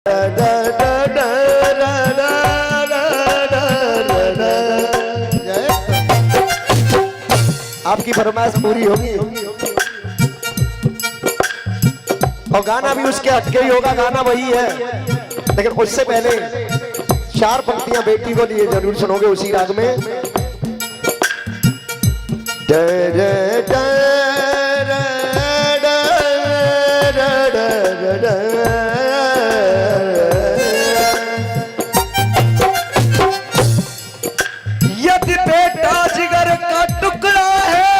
आपकी फरमाइश पूरी होगी और गाना भी उसके हटके ही होगा। गाना वही है, लेकिन उससे पहले 4 पंक्तियां बेटी को लिए जरूर सुनोगे उसी राग में। यदि बेटा जिगर का टुकड़ा है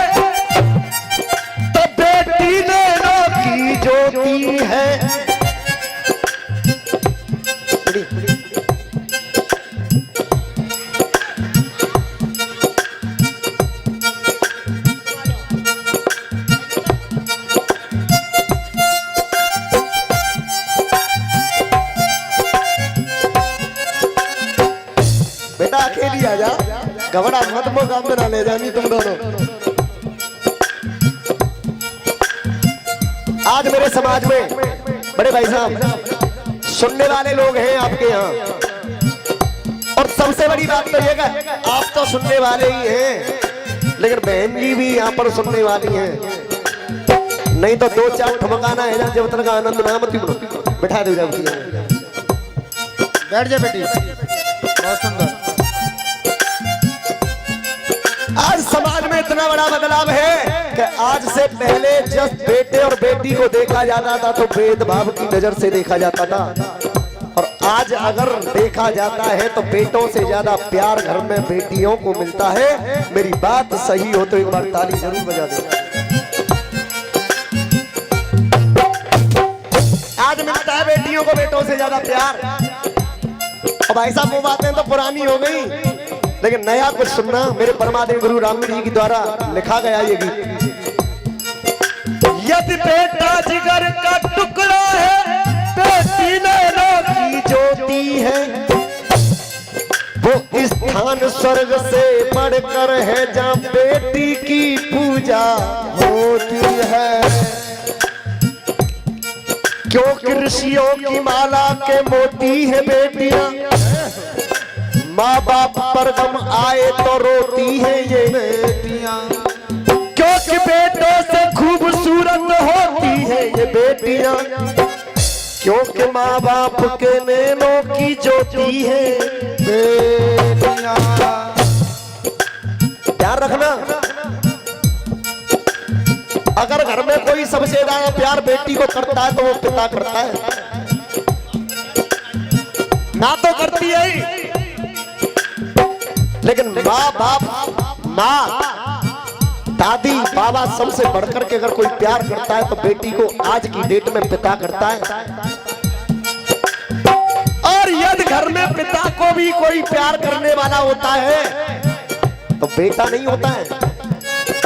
तो बेटी नैनों की ज्योति है। बेटा अकेली आ जा, घबरा मत, वो काम बना ले जानी तुम दोनों। आज मेरे समाज में बड़े भाई साहब सुनने वाले लोग हैं आपके यहाँ, और सबसे बड़ी बात तो ये कि आप तो सुनने वाले ही हैं, लेकिन बहन जी भी यहाँ पर सुनने वाली हैं। नहीं तो 2-4 ठमकाना है ना, जब तक का आनंद ना मत बैठा दे जाओ। बैठ जा बेटी, बहुत सुंदर। आज समाज में इतना बड़ा बदलाव है कि आज से पहले जब बेटे और बेटी को देखा जाता था तो भेदभाव की नजर से देखा जाता था, और आज अगर देखा जाता है तो बेटों से ज्यादा प्यार घर में बेटियों को मिलता है। मेरी बात सही हो तो एक बार ताली जरूर बजा दे। आज मिलता है बेटियों को बेटों से ज्यादा प्यार। अब भाई साहब वो बातें तो पुरानी हो गई, लेकिन नया कुछ सुनना। मेरे परमादेव गुरु रामवीर जी के द्वारा लिखा गया ये गीत। यदि बेटा जिगर का टुकड़ा है बेटी नैनों की ज्योति है, वो स्थान स्वर्ग से बढ़कर है जहाँ बेटी की पूजा होती है। क्योंकि ऋषियों की माला के मोती है बेटियां, माँ बाप पर गम आए तो रोती है ये बेटियां। क्योंकि बेटों से खूबसूरत होती है ये बेटियां, क्योंकि माँ बाप के नैनों की ज्योति है बेटियां। ध्यान रखना, अगर घर में कोई सबसे ज्यादा प्यार बेटी को करता है तो वो पिता करता है। माँ तो करती है ही, लेकिन माँ बाप, माँ दादी बाबा सबसे बढ़कर के अगर कोई प्यार करता है तो बेटी को आज की डेट में पिता करता है। और यदि घर में पिता को भी कोई प्यार करने वाला होता है तो बेटा नहीं होता है,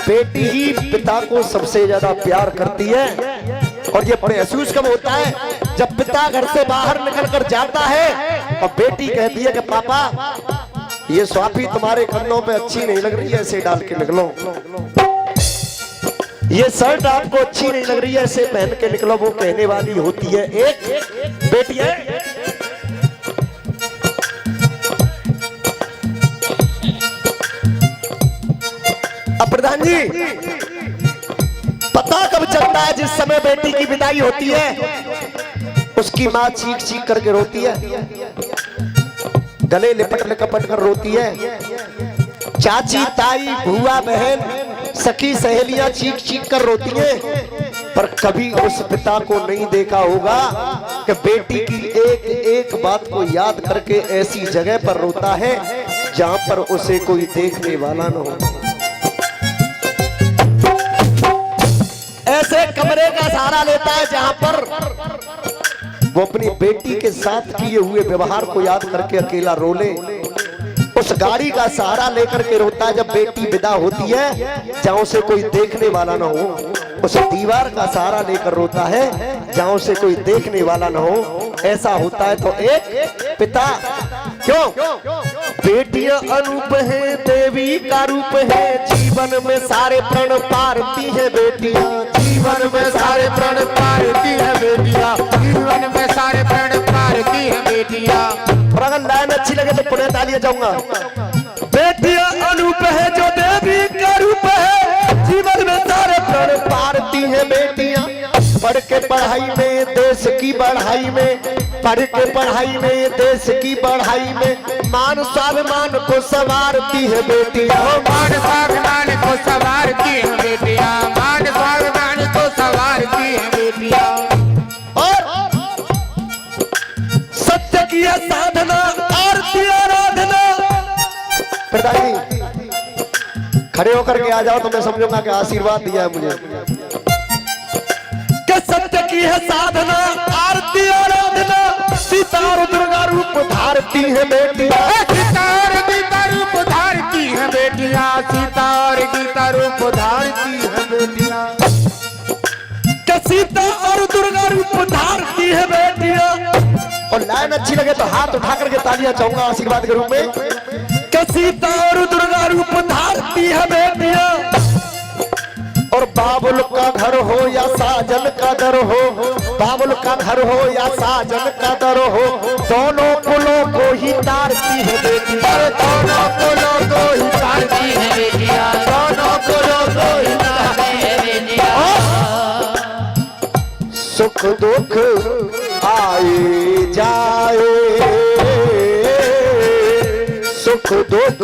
बेटी ही पिता को सबसे ज्यादा प्यार करती है। और ये महसूस कब होता है, जब पिता घर से बाहर निकल कर जाता है और बेटी कहती है कि पापा ये स्वापी तुम्हारे कंधों पे अच्छी नहीं लग रही है, ऐसे डाल के निकलो। ये शर्ट आपको अच्छी नहीं लग रही है, ऐसे पहन के निकलो। वो कहने वाली होती है एक बेटी है। अब प्रधान जी, पता कब चलता है? जिस समय बेटी की विदाई होती है उसकी माँ चीख चीख करके रोती है, गले लिपट लिपट कर रोती है। चाची ताई बुआ बहन सखी सहेलियां चीख चीख कर रोती हैं, पर कभी उस पिता को नहीं देखा होगा कि बेटी की एक एक बात को याद करके ऐसी जगह पर रोता है जहां पर उसे कोई देखने वाला न हो। ऐसे कमरे का सहारा लेता है जहां पर वो अपनी बेटी के साथ किए हुए व्यवहार को याद करके अकेला रो ले। उस गाड़ी का सहारा लेकर के रोता है जब बेटी विदा होती है जहां उसे कोई देखने वाला ना हो। उस दीवार का सहारा लेकर रोता है जहां उसे कोई देखने वाला ना हो। ऐसा होता है तो एक पिता, क्यों? बेटियां अनूप है, देवी का रूप है, जीवन में सारे प्रण पारती है बेटियां, जीवन में सारे प्रण पारती है बेटियां, जीवन में सारे प्रण पारती लाइन अच्छी लगे तो पुनः तालियां जाऊंगा। बेटियां अनूप है जो देवी का रूप है, जीवन में सारे प्रण पारती है बेटियां पढ़ के पढ़ाई में, देश की बढ़ाई में, पढ़ के पढ़ाई में, देश की बढ़ाई में, मान स्वाभिमान को संवारती है बेटियां। मान स्वाभिमान को संवारती है बेटियां, मान स्वाभिमान को संवारती है बेटियां। और सत्य की है साधना, आरती आराधना। प्रधान जी खड़े होकर के आ जाओ तो मैं समझूंगा कि आशीर्वाद दिया है मुझे। कि सत्य की है साधना, आरती आराधना, सीता और दुर्गा रूप धारती है बेटियां। सीता और गीता रूप धारती है बेटियां, सीता और गीता रूप धारती है बेटियां। कि सीता और दुर्गा रूप धारती है बेटियां। और लाइन अच्छी लगे तो हाथ उठा करके तालियां चाहूंगा आशीर्वाद के रूप में। कि सीता और दुर्गा रूप धारती है बेटियां। और बाबुल का घर हो या साजन का दर हो, बाबुल का घर हो या साजन का दर हो, दोनों कुलों को ही तारती है बेटियां। दोनों कुलों को ही तारती है बेटियां, दोनों कुलों को ही तारती है बेटियां। सुख दुख आए जाए, सुख दुख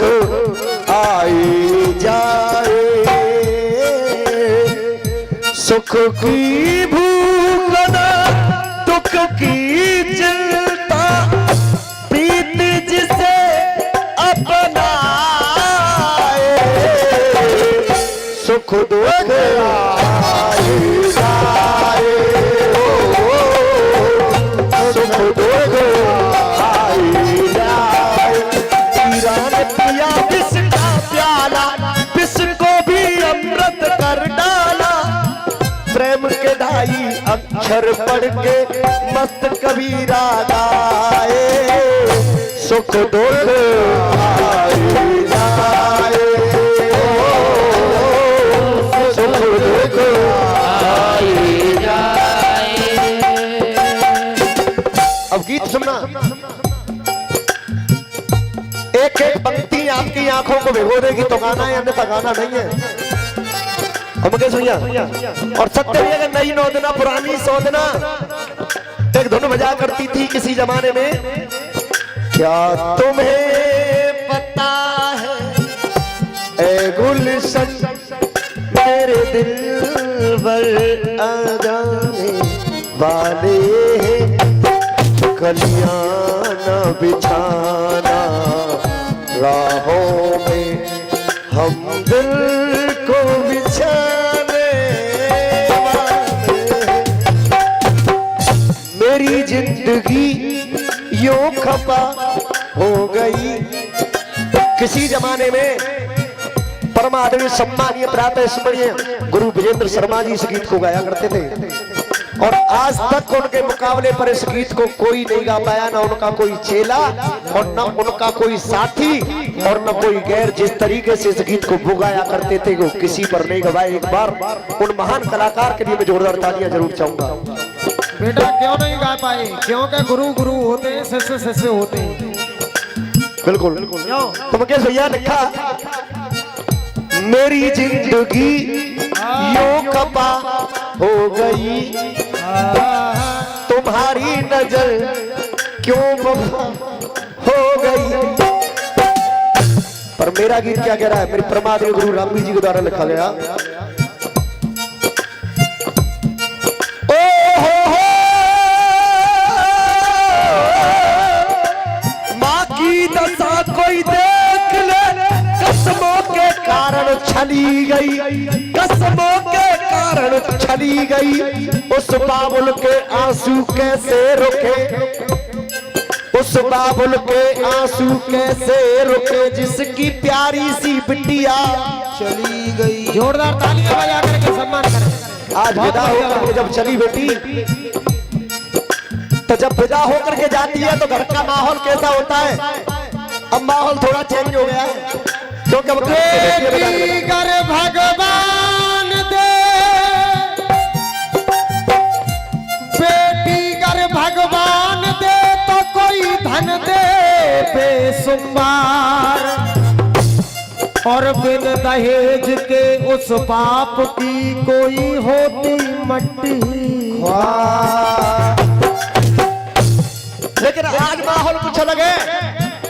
आए जाए, सुख की भूख न दुख की चिंता, प्रीत जिसे अपनाए, सुख दुख आए जाए, सुख दुख आए जाए। ईरान पिया विष का प्याला, विष को भी अमृत कर डाला, प्रेम के ढाई अक्षर पढ़ के मस्त कबीरा गाए, सुख दुख आए जाए, सुख दुख आए जाए। अब गीत सुनना, एक एक पंक्ति आपकी आंखों को भिगो देगी तो गाना है, अन्यथा गाना नहीं है। और सत्य भी अगर नई नौदना पुरानी सौदना एक धुन बजा करती थी किसी जमाने में। क्या तुम्हें पता है ए गुलशन मेरे दिल पर आने वाले हैं, कलियां न बिछाना राहों में, हम दिल को बिछाने वाले। मेरी जिंदगी यूं खपा हो गई। किसी जमाने में परम आदरणीय सम्मानीय प्रातः स्मरणीय गुरु विजेंद्र शर्मा जी इस गीत को गाया करते थे, और आज तक उनके मुकाबले पर इस गीत को कोई नहीं गा पाया, ना उनका कोई चेला और न उनका कोई साथी और न कोई गैर। जिस तरीके से इस गीत को वो गाया करते थे वो किसी पर नहीं गवाए। एक बार उन महान कलाकार के लिए मैं जोरदार तालियां जरूर चाहूंगा। बेटा क्यों नहीं गा पाए? क्योंकि गुरु गुरु होते हैं, शिष्य शिष्य होते हैं। बिल्कुल बिल्कुल। तो मुकेश भैया लिखा, मेरी जिंदगी यूं खपा हो गई, तुम्हारी नजर क्यों वफा हो गई। पर मेरा गीत क्या कह रहा है? मेरे परमादेव गुरु रामवीर जी के द्वारा लिखा गया। ओ हो माँ की दशा कोई देख ले, कसमों के कारण छली गई, कसमों के कारण छली गई। उस बाबुल के आंसू कैसे रुके, उस बाबुल के आंसू कैसे रुके, जिसकी प्यारी सी बिटिया चली गई। जोरदार तालियां बजा करके सम्मान करें। आज विदा होकर के जब चली बेटी, तो जब विदा होकर के जाती है तो घर का माहौल कैसा होता है? अब माहौल थोड़ा चेंज हो गया है, क्योंकि बेटी कर भगवान दे, बेटी कर भगवान दे तो कोई धन दे बेसुमार और बिन दहेज के उस बाप की कोई होती मट्टी। लेकिन आज माहौल कुछ अलग है।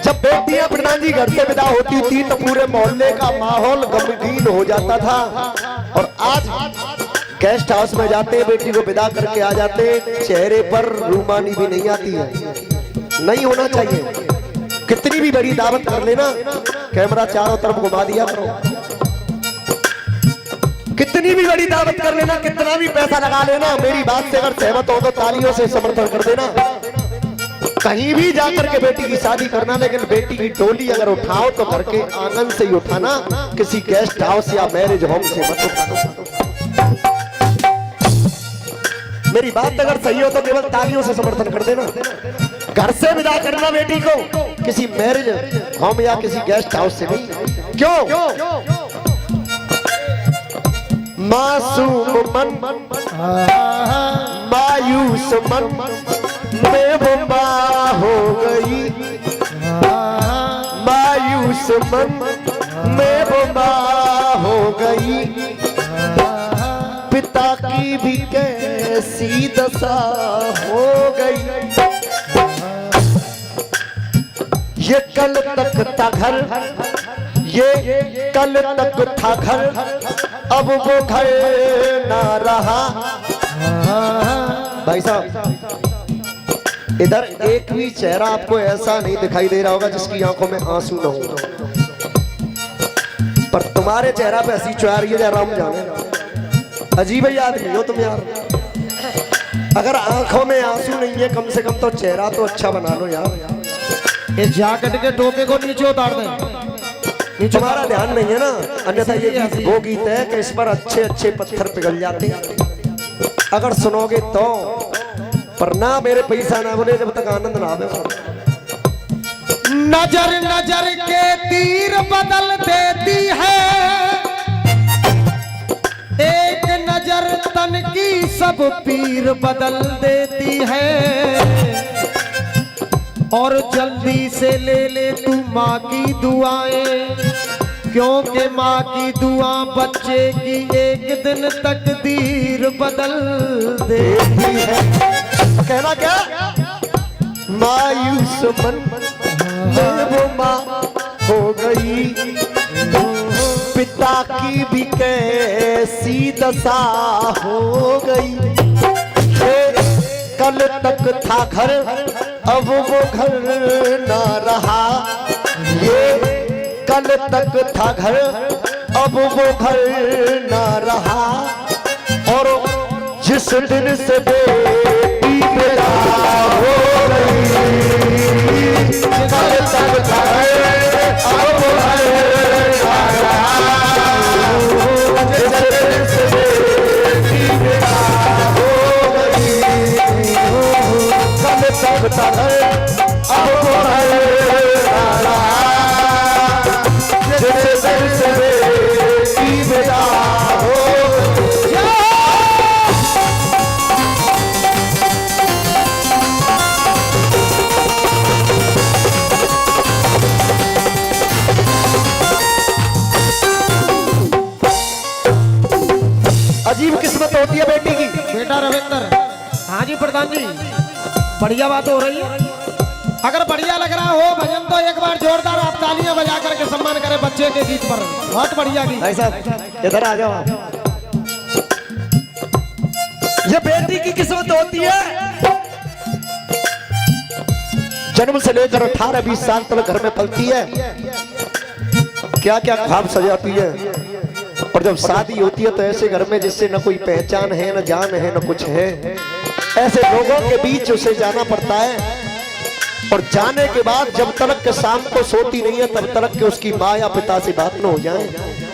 जब बेटियां प्रधान जी घर से विदा होती थी तो पूरे मोहल्ले का माहौल गमगीन हो जाता था। और आज गेस्ट हाउस में जाते बेटी को विदा करके आ जाते, चेहरे पर रूमानी भी नहीं आती है। नहीं होना चाहिए। कितनी भी बड़ी दावत कर लेना, कैमरा चारों तरफ घुमा दिया करो। कितनी भी बड़ी दावत कर लेना, कितना भी पैसा लगा लेना, मेरी बात से अगर सहमत हो तो तालियों से समर्थन कर देना। कहीं भी जाकर के बेटी की शादी करना, लेकिन बेटी की टोली अगर उठाओ तो घर के आंगन से ही उठाना, किसी गेस्ट हाउस या मैरिज होम से मत उठाना। मेरी बात अगर सही हो तो केवल तालियों से समर्थन कर देना। घर से विदा करना बेटी को किसी मैरिज होम या किसी गेस्ट हाउस से नहीं। क्यों? मासूम मन मायूस मन में बुबा हो गई, मायूस मन में बुबा हो गई, पिता की भी कैसी दशा हो गई। ये कल तक था घर, ये कल तक था घर, अब वो घर ना रहा। भाई साहब, इधर एक भी चेहरा आपको ऐसा नहीं दिखाई दे रहा होगा जिसकी आंखों में आंसू न हो, पर तुम्हारे चेहरा पे हंसी छुआ रही है। राम जाने, अजीब ही आदमी हो तुम यार। अगर आंखों में आंसू नहीं है, कम से कम तो चेहरा तो अच्छा बना लो यार। ये जैकेट के टोपे को नीचे उतार दें। तुम्हारा ध्यान नहीं है ना, अन्यथा ये गीत वो गीत है कि इस पर अच्छे अच्छे पत्थर पिघल जाते अगर सुनोगे तो। पर ना मेरे पैसा ना बोले जब तक आनंद ना आवे। नजर नजर के तीर बदल देती है, एक नजर तन की सब पीर बदल देती है। और जल्दी से ले ले तू माँ की दुआएं, क्योंकि माँ की दुआ बच्चे की एक दिन तकदीर बदल देती है। कहना क्या? मायूस मन में वो माँ हो गई, पिता की भी कैसी दशा हो गई। कल तक था घर, अब वो घर ना रहा। ये कल तक था घर, अब वो घर ना रहा। और जिस दिन से बेटी विदा हो गई, कल तक था घर, अब वो घर ना रहा। जिस दिन से बेटी विदा हो गई, कल तक था घर, अब वो घर ना रहा। जिस दिन से बेटी विदा हो गई। अजीब किस्मत होती है बेटी की। बेटा रविंद्र, हाँ जी प्रधान जी, बढ़िया बात हो रही है। अगर बढ़िया लग रहा हो भजन तो एक बार जोरदार आप तालियां बजा करके सम्मान करें बच्चे के गीत पर। बहुत बढ़िया गीत। भाई साहब इधर आ जाओ। ये बेटी की किस्मत होती है, जन्म से लेकर 18-20 साल तक घर में पलती है, क्या क्या ख्वाब सजाती है। और जब शादी होती है तो ऐसे घर में जिससे न कोई पहचान है, न जान है, न कुछ है, ऐसे लोगों के बीच उसे जाना पड़ता है। और जाने के बाद जब तक के शाम को सोती नहीं है तब तक के उसकी माँ या पिता से बात न हो जाए।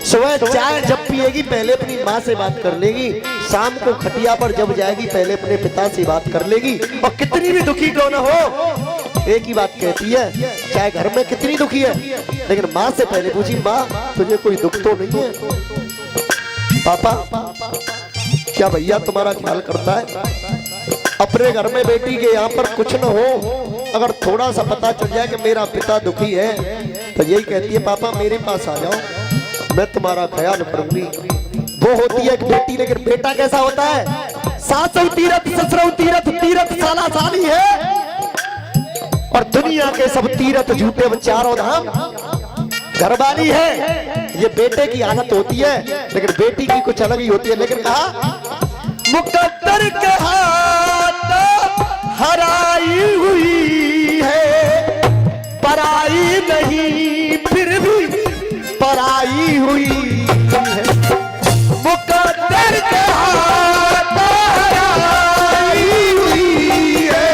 सुबह चाय जब पिएगी पहले अपनी माँ से बात कर लेगी, शाम को खटिया पर जब जाएगी पहले अपने पिता से बात कर लेगी। और कितनी भी दुखी क्यों न हो, एक ही बात कहती है, चाहे घर में कितनी दुखी है, लेकिन माँ से पहले पूछी, माँ तुझे कोई दुख तो नहीं है? पापा क्या भैया तुम्हारा ख्याल करता है? अपने घर में बेटी के यहाँ पर कुछ न हो अगर थोड़ा सा पता चल जाए कि मेरा पिता दुखी है तो यही कहती है पापा मेरे पास आ जाओ, मैं तुम्हारा ख्याल करूंगी। वो होती है एक बेटी, लेकिन बेटा कैसा होता है? सासु तीरथ ससुरु तीरथ, तीरथ साला साली है और दुनिया के सब तीरथ झूठे चारों धाम घरवाली है। ये बेटे की आदत होती है, लेकिन बेटी की कुछ अलग ही होती है। लेकिन कहा मुकद्दर के हाथ हराई हुई है, पराई नहीं फिर भी पराई हुई है। मुकद्दर के हाथ हराई हुई है,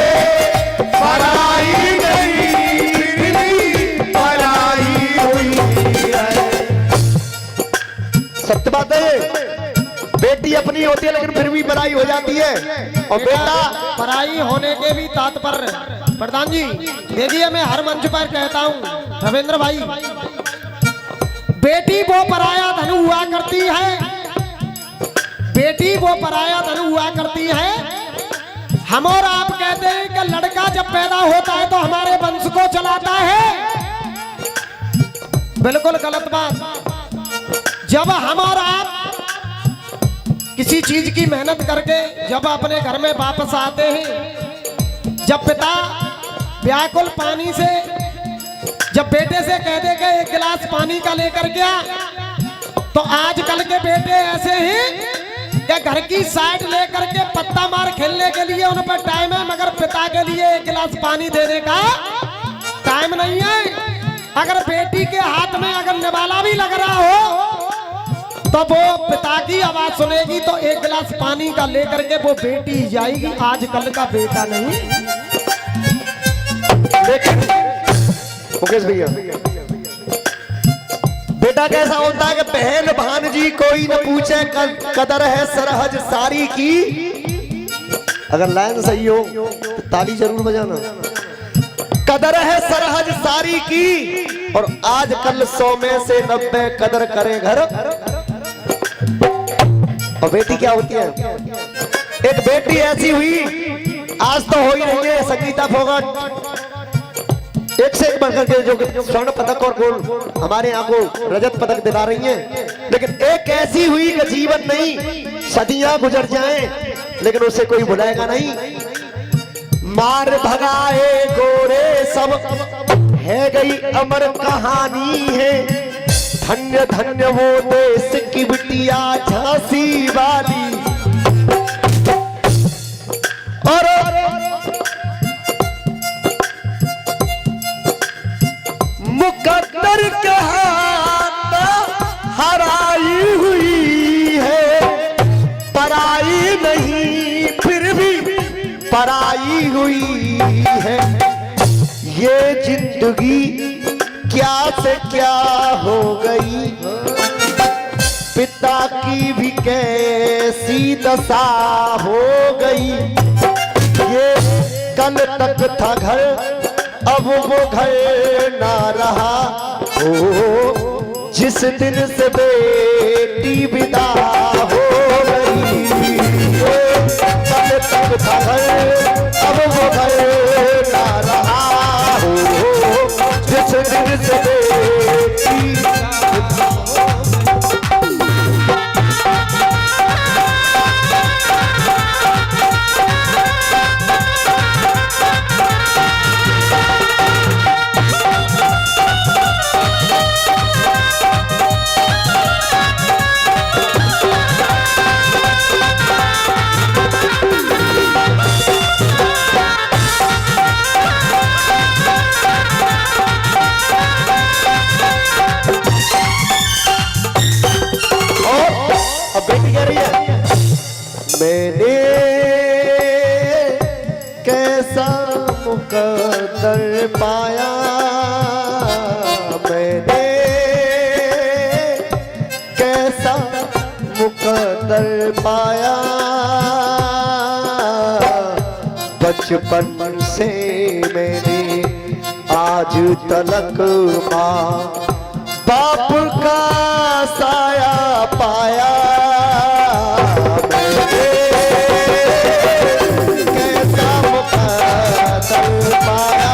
पराई नहीं फिर भी पराई हुई है। सत्य बात है, बेटी अपनी होती है लेकिन फिर भी पराई हो जाती है। और बेटा पराई होने के भी तात्पर्य प्रधान जी देखिए, मैं हर मंच पर कहता हूँ रविंद्र भाई, बेटी वो पराया धन हुआ करती है, बेटी वो पराया धन हुआ करती है। हम और आप कहते हैं कि लड़का जब पैदा होता है तो हमारे वंश को चलाता है, बिल्कुल गलत बात। जब हम और आप किसी चीज की मेहनत करके जब अपने घर में वापस आते हैं, जब पिता व्याकुल पानी से जब बेटे से कह दे कि एक गिलास पानी का लेकर गया, तो आजकल के बेटे ऐसे हैं कि घर की साइड लेकर के पत्ता मार खेलने के लिए उन पर टाइम है, मगर पिता के लिए एक गिलास पानी देने का टाइम नहीं है। अगर बेटी के हाथ में अगर निवाला भी लग रहा हो तो वो पिता की आवाज सुनेगी तो एक गिलास पानी का लेकर के वो बेटी जाएगी, आजकल का बेटा नहीं। मुकेश भैया, बेटा कैसा होता है कि बहन भांजी कोई न पूछे, कदर है सरहज सारी की। अगर लाइन सही हो तो ताली जरूर बजाना। कदर है सरहज सारी की और आजकल 100 में से 90 कदर करे घर। और बेटी क्या होती है? एक बेटी ऐसी हुई, आज तो हो ही रही है संगीता फोगाट, एक से एक बढ़कर के जो स्वर्ण पदक और गोल्ड हमारे यहाँ को रजत पदक दिला रही हैं। लेकिन एक ऐसी हुई कि जीवन नहीं, सदियां गुजर जाएं लेकिन उसे कोई भुलाएगा नहीं। मार भगाए गोरे सब है गई अमर कहानी है, धन्य धन्य वो देश की बिटिया झांसी वाली। और मुकद्दर के हाथ हराई हुई है, पराई नहीं फिर भी पराई हुई है। ये जिंदगी क्या से क्या हो गई, पिता की भी कैसी दशा हो गई। ये कल तक था घर, अब वो घर ना रहा, ओ जिस दिन से बेटी विदा हो गई। कल तक था घर, अब वो घर ना रहा, जिस दिन से बेटी मैंने कैसा मुकद्दर पाया, मैंने कैसा मुकद्दर पाया। बचपन से मैंने आज तलक माँ बाप का साया पाया। कैसा मुकद्दर पाया,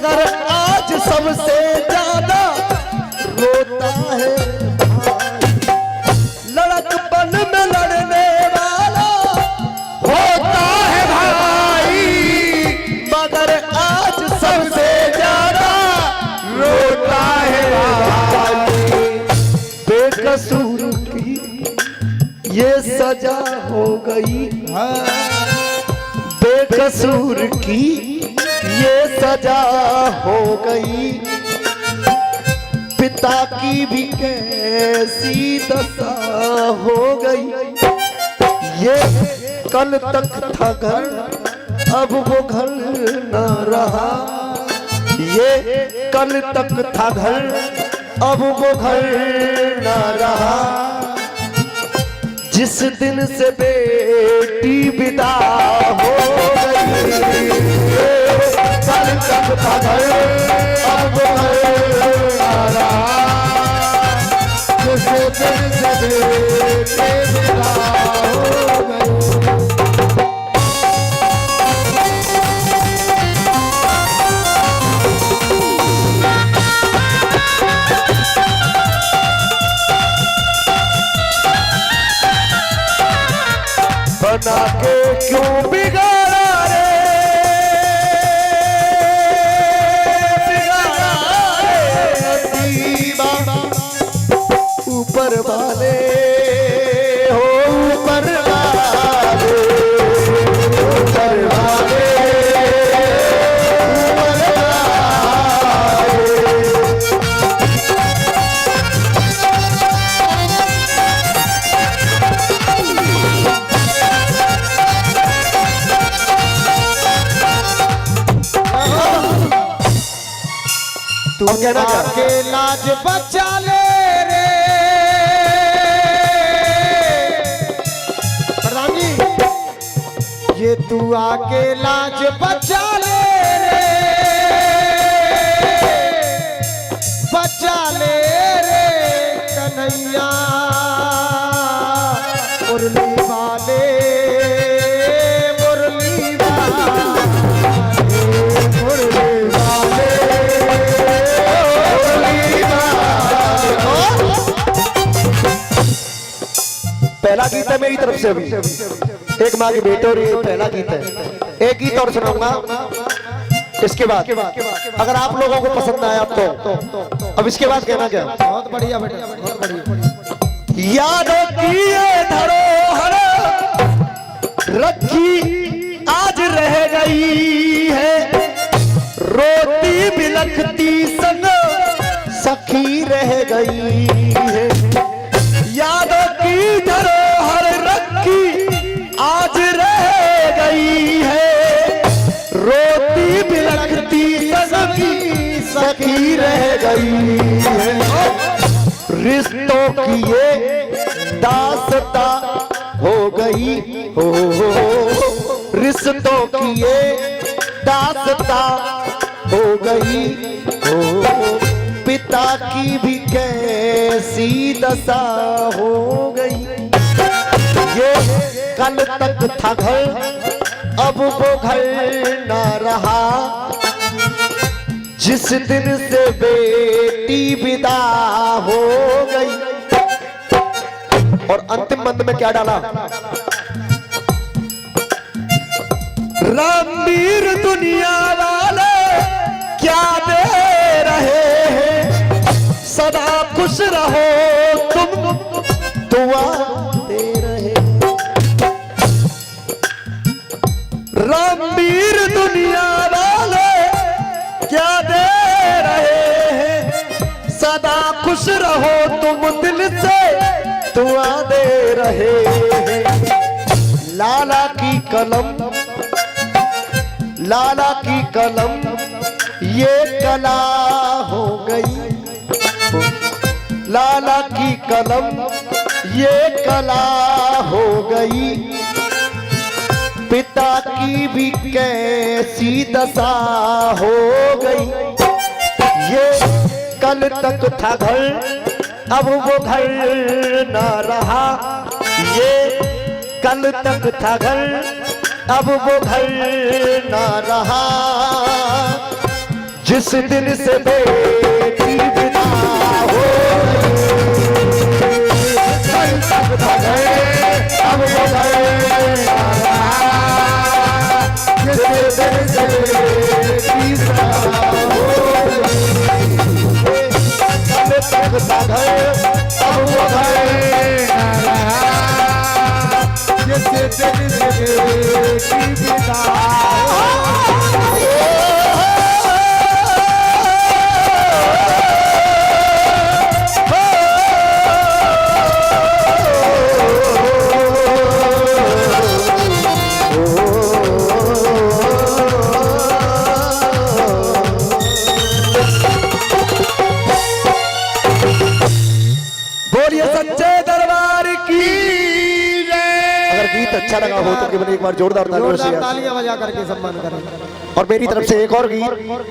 मगर आज सबसे ज्यादा रोता है लड़कपन में लड़ने वाला होता है भाई, मगर आज सबसे ज्यादा रोता है भाई। बेकसूर की ये सजा हो गई, बेकसूर की ये सजा हो गई, पिता की भी कैसी दशा हो गई। ये कल तक था घर, अब वो घर न रहा, ये कल तक था घर, अब वो घर न रहा। जिस दिन से बेटी विदा हो गई, कल तक था घर, अब वो घर न रहा। जिस दिन से बेटी विदा हो गई। बना के क्यों बिगाड़ा रे, बिगाड़ा रे नसीबा। ऊपर वाले हो, ऊपर वाले, ऊपर वाले, ऊपर वाले। तू के लाज बचा ले रे रानी, ये तू आके लाज बचा ले रे, बचा ले रे कन्हैया। मुरली वाले, मुरली वाले, मुरली वाले, पहला गीत है मेरी तरफ से अभी, एक माँ की बेटी और ये पहला गीत है। एक गीत और सुनाऊंगा इसके बाद, अगर आप लोगों को पसंद आया तो अब इसके बाद कहना क्या। बहुत बढ़िया बेटा, बहुत बढ़िया। यादों की ये धरोहर रखी आज रह गई है, रोती बिलखती संग सखी रह गई है। यादों की धरोहर रखी आज रह गई है, रोती बिलखती सखी सखी रह गई है। रिश्तों की ये दास्ता हो गई, हो रिश्तों की ये दास्ता हो गई, हो पिता की भी कैसी दशा हो गई। ये कल तक था घर, अब वो घर ना रहा, जिस दिन से बेटी विदा हो गई। और अंतिम बंद में क्या डाला, रामवीर दुनिया वाले क्या दे रहे हैं, सदा खुश रहो तुम दुआ दे रहे। रामवीर दुनिया वाले क्या दे रहे हैं, सदा खुश रहो तुम दिल से दुआ दे रहे हैं। लाला की कलम, लाला की कलम ये कला हो गई, लाला की कलम ये कला हो गई। पिता की भी कैसी दशा हो गई। ये कल तक था घर, अब वो घर न रहा। ये कल तक था घर, अब वो घर न रहा। जिस दिन से बेटी विदा हो कल तक था गए अब वो घर ना रहा। जिस दिन से बेटी विदा हो कल तक था गए अब वो घर ना रहा। जिस दिन से बेटी विदा हो बोलिए सच्चे दरबार की। अगर गीत अच्छा लगा हो तो केवल एक बार जोरदार तालियों से जोरदार तालियां बजा करके सम्मान करें। और मेरी तरफ से एक और गीत